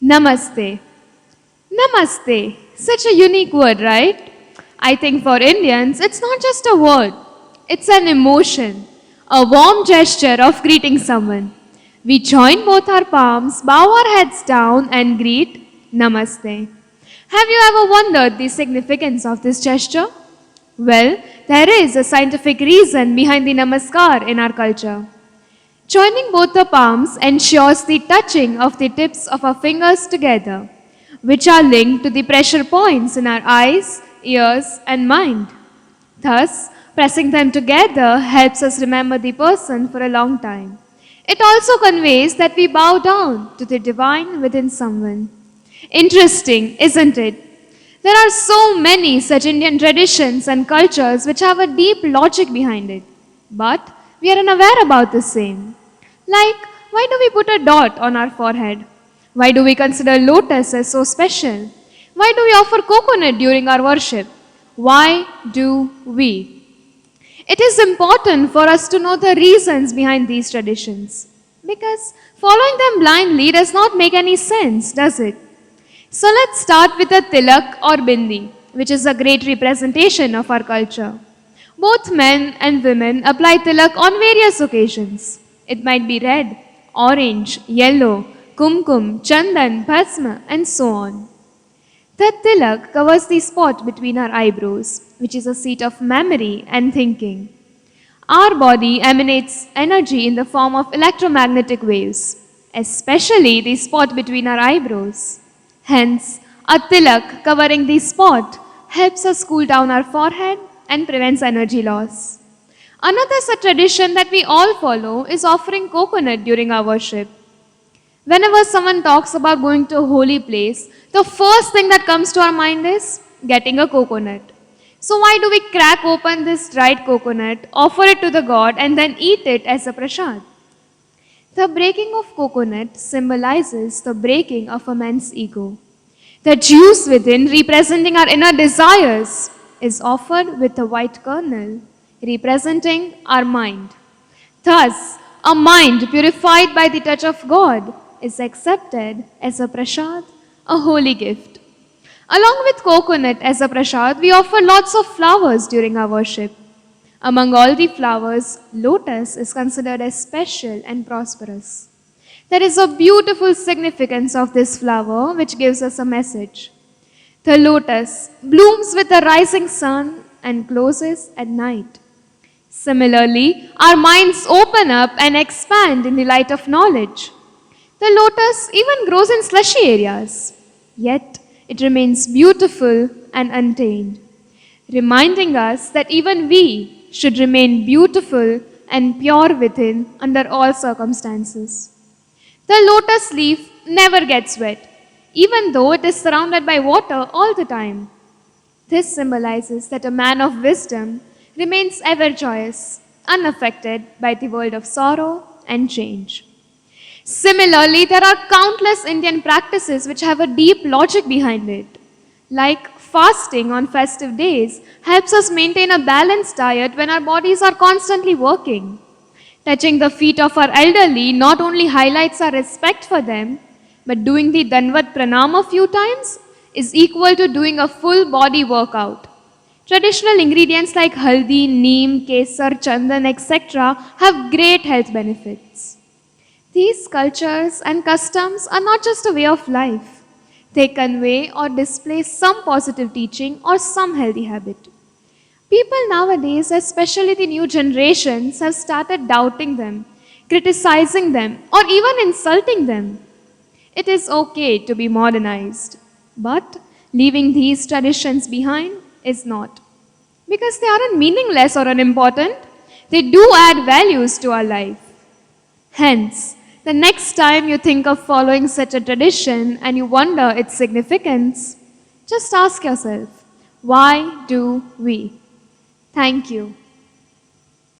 Namaste. Namaste. Such a unique word, right? I think for Indians, it's not just a word, it's an emotion, a warm gesture of greeting someone. We join both our palms, bow our heads down, and greet Namaste. Have you ever wondered the significance of this gesture? Well, there is a scientific reason behind the Namaskar in our culture. Joining both the palms ensures the touching of the tips of our fingers together, which are linked to the pressure points in our eyes, ears, and mind. Thus, pressing them together helps us remember the person for a long time. It also conveys that we bow down to the divine within someone. Interesting, isn't it? There are so many such Indian traditions and cultures which have a deep logic behind it, but we are unaware about the same. Like, why do we put a dot on our forehead? Why do we consider lotus as so special? Why do we offer coconut during our worship? Why do we? It is important for us to know the reasons behind these traditions, because following them blindly does not make any sense, does it? So let's start with a tilak or bindi, which is a great representation of our culture. Both men and women apply tilak on various occasions. It might be red, orange, yellow, kumkum, chandan, bhasma, and so on. The tilak covers the spot between our eyebrows, which is a seat of memory and thinking. Our body emanates energy in the form of electromagnetic waves, especially the spot between our eyebrows. Hence, a tilak covering the spot helps us cool down our forehead and prevents energy loss. Another such tradition that we all follow is offering coconut during our worship. Whenever someone talks about going to a holy place, the first thing that comes to our mind is getting a coconut. So why do we crack open this dried coconut, offer it to the god, and then eat it as a prasad? The breaking of coconut symbolizes the breaking of a man's ego. The juice within, representing our inner desires, is offered with the white kernel, representing our mind. Thus, a mind purified by the touch of God is accepted as a prasad, a holy gift. Along with coconut as a prasad, we offer lots of flowers during our worship. Among all the flowers, lotus is considered as special and prosperous. There is a beautiful significance of this flower which gives us a message. The lotus blooms with the rising sun and closes at night. Similarly, our minds open up and expand in the light of knowledge. The lotus even grows in slushy areas, yet it remains beautiful and untamed, reminding us that even we should remain beautiful and pure within under all circumstances. The lotus leaf never gets wet, even though it is surrounded by water all the time. This symbolizes that a man of wisdom remains ever joyous, unaffected by the world of sorrow and change. Similarly, there are countless Indian practices which have a deep logic behind it. Like fasting on festive days helps us maintain a balanced diet when our bodies are constantly working. Touching the feet of our elderly not only highlights our respect for them, but doing the Danvat Pranam a few times is equal to doing a full body workout. Traditional ingredients like haldi, neem, kesar, chandan, etc. have great health benefits. These cultures and customs are not just a way of life. They convey or display some positive teaching or some healthy habit. People nowadays, especially the new generations, have started doubting them, criticizing them, or even insulting them. It is okay to be modernized, but leaving these traditions behind is not. Because they aren't meaningless or unimportant, they do add values to our life. Hence, the next time you think of following such a tradition and you wonder its significance, just ask yourself, why do we? Thank you.